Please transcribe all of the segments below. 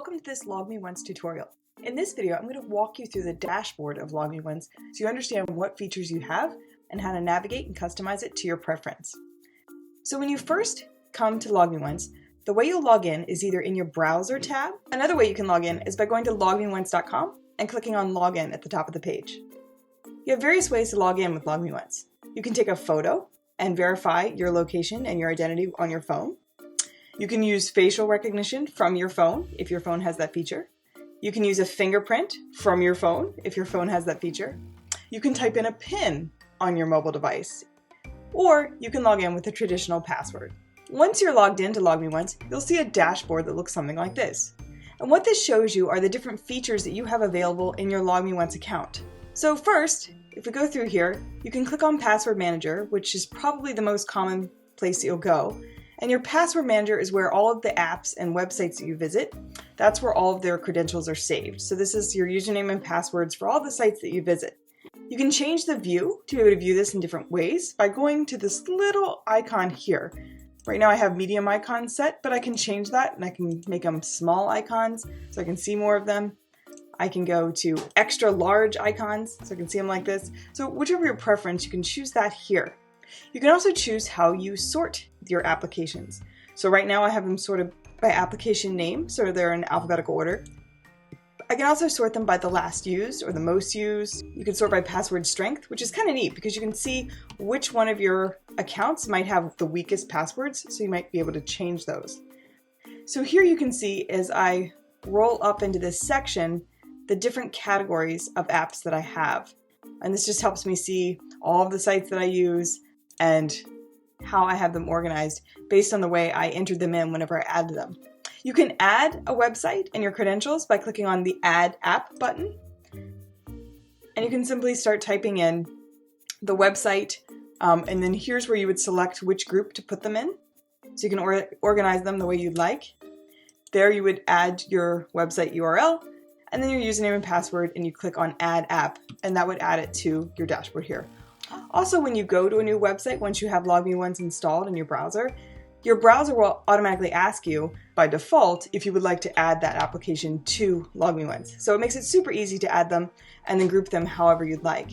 Welcome to this LogMeOnce tutorial. In this video, I'm going to walk you through the dashboard of LogMeOnce so you understand what features you have and how to navigate and customize it to your preference. So when you first come to LogMeOnce, the way you'll log in is either in your browser tab. Another way you can log in is by going to LogMeOnce.com and clicking on Login at the top of the page. You have various ways to log in with LogMeOnce. You can take a photo and verify your location and your identity on your phone. You can use facial recognition from your phone if your phone has that feature. You can use a fingerprint from your phone if your phone has that feature. You can type in a PIN on your mobile device. Or you can log in with a traditional password. Once you're logged into LogMeOnce, you'll see a dashboard that looks something like this. And what this shows you are the different features that you have available in your LogMeOnce account. So first, if we go through here, you can click on Password Manager, which is probably the most common place that you'll go. And your Password Manager is where all of the apps and websites that you visit, that's where all of their credentials are saved. So this is your username and passwords for all the sites that you visit. You can change the view to be able to view this in different ways by going to this little icon here. Right now I have medium icons set, but I can change that and I can make them small icons so I can see more of them. I can go to extra large icons so I can see them like this. So whichever your preference, you can choose that here. You can also choose how you sort your applications. So right now I have them sorted by application name, so they're in alphabetical order. I can also sort them by the last used or the most used. You can sort by password strength, which is kind of neat because you can see which one of your accounts might have the weakest passwords, so you might be able to change those. So here you can see as I roll up into this section, the different categories of apps that I have. And this just helps me see all of the sites that I use and how I have them organized based on the way I entered them in whenever I added them. You can add a website and your credentials by clicking on the Add App button. And you can simply start typing in the website, and then here's where you would select which group to put them in. So you can organize them the way you'd like. There you would add your website URL, and then your username and password, and you click on Add App, and that would add it to your dashboard here. Also, when you go to a new website, once you have LogMeOnce installed in your browser will automatically ask you by default if you would like to add that application to LogMeOnce. So it makes it super easy to add them and then group them however you'd like.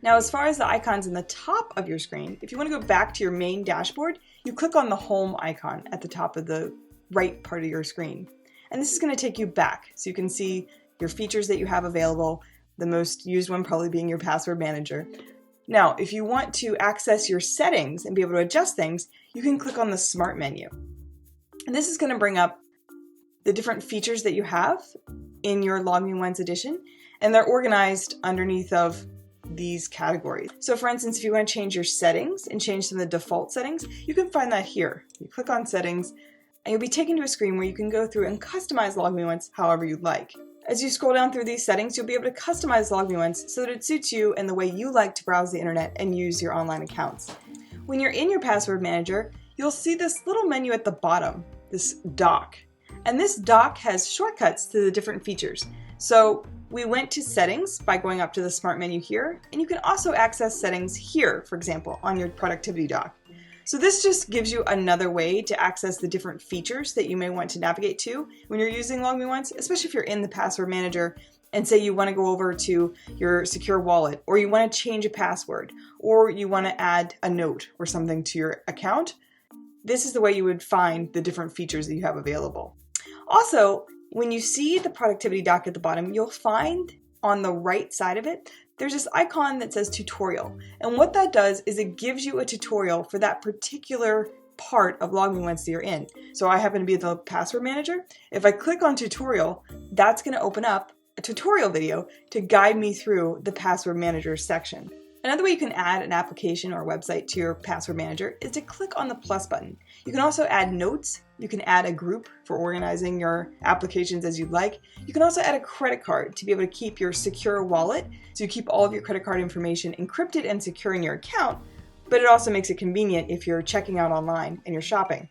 Now, as far as the icons in the top of your screen, if you want to go back to your main dashboard, you click on the home icon at the top of the right part of your screen. And this is going to take you back so you can see your features that you have available, the most used one probably being your Password Manager. Now, if you want to access your settings and be able to adjust things, you can click on the Smart menu. And this is going to bring up the different features that you have in your LogMeOnce edition, and they're organized underneath of these categories. So for instance, if you want to change your settings and change some of the default settings, you can find that here. You click on Settings, and you'll be taken to a screen where you can go through and customize LogMeOnce however you'd like. As you scroll down through these settings, you'll be able to customize LogMeOnce so that it suits you and the way you like to browse the internet and use your online accounts. When you're in your Password Manager, you'll see this little menu at the bottom, this dock. And this dock has shortcuts to the different features. So we went to Settings by going up to the Smart menu here, and you can also access settings here, for example, on your productivity dock. So this just gives you another way to access the different features that you may want to navigate to when you're using LogMeOnce, especially if you're in the Password Manager and say you want to go over to your secure wallet, or you want to change a password, or you want to add a note or something to your account. This is the way you would find the different features that you have available. Also, when you see the productivity dock at the bottom, you'll find on the right side of it, there's this icon that says tutorial. And what that does is it gives you a tutorial for that particular part of LogMeOnce that you're in. So I happen to be the Password Manager. If I click on tutorial, that's going to open up a tutorial video to guide me through the Password Manager section. Another way you can add an application or website to your Password Manager is to click on the plus button. You can also add notes. You can add a group for organizing your applications as you'd like. You can also add a credit card to be able to keep your secure wallet, so you keep all of your credit card information encrypted and secure in your account, but it also makes it convenient if you're checking out online and you're shopping.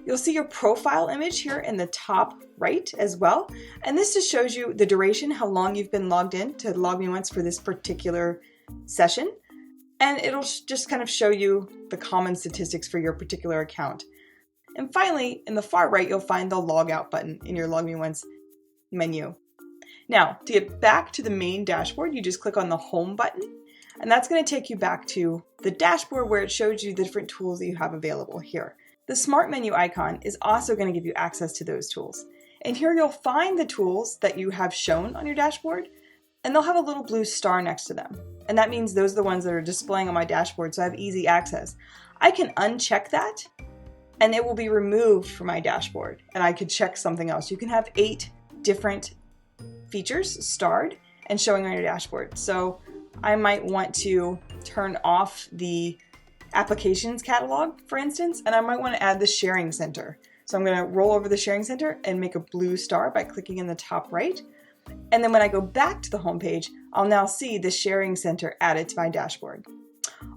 You'll see your profile image here in the top right as well. And this just shows you the duration, how long you've been logged in to LogMeOnce for this particular session. And it'll just kind of show you the common statistics for your particular account. And finally, in the far right, you'll find the Log Out button in your LogMeOnce menu. Now, to get back to the main dashboard, you just click on the Home button, and that's going to take you back to the dashboard where it shows you the different tools that you have available here. The Smart Menu icon is also going to give you access to those tools. And here you'll find the tools that you have shown on your dashboard, and they'll have a little blue star next to them. And that means those are the ones that are displaying on my dashboard, so I have easy access. I can uncheck that, and it will be removed from my dashboard, and I could check something else. You can have 8 different features starred and showing on your dashboard. So I might want to turn off the applications catalog, for instance, and I might want to add the sharing center. So I'm going to roll over the sharing center and make a blue star by clicking in the top right. And then when I go back to the home page, I'll now see the sharing center added to my dashboard.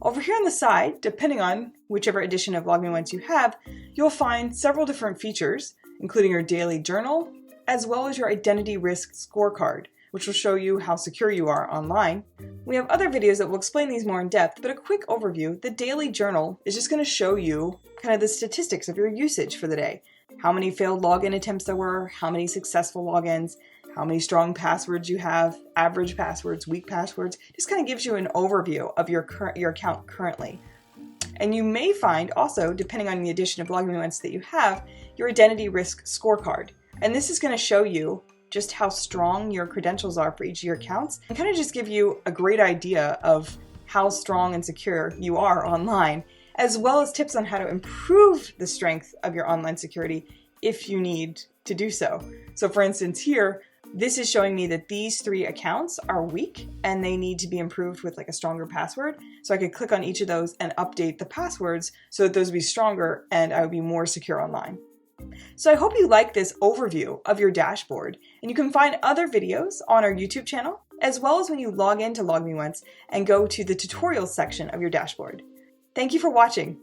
Over here on the side, depending on whichever edition of LogMeOnce you have, you'll find several different features, including your daily journal, as well as your identity risk scorecard, which will show you how secure you are online. We have other videos that will explain these more in depth, but a quick overview, the daily journal is just going to show you kind of the statistics of your usage for the day. How many failed login attempts there were, how many successful logins, how many strong passwords you have, average passwords, weak passwords. Just kind of gives you an overview of your account currently. And you may find also, depending on the edition of LogMeOnce that you have, your identity risk scorecard. And this is going to show you just how strong your credentials are for each of your accounts and kind of just give you a great idea of how strong and secure you are online, as well as tips on how to improve the strength of your online security if you need to do so. So for instance here, this is showing me that these 3 accounts are weak and they need to be improved with like a stronger password. So I could click on each of those and update the passwords so that those would be stronger and I would be more secure online. So I hope you like this overview of your dashboard, and you can find other videos on our YouTube channel, as well as when you log into LogMeOnce and go to the tutorials section of your dashboard. Thank you for watching.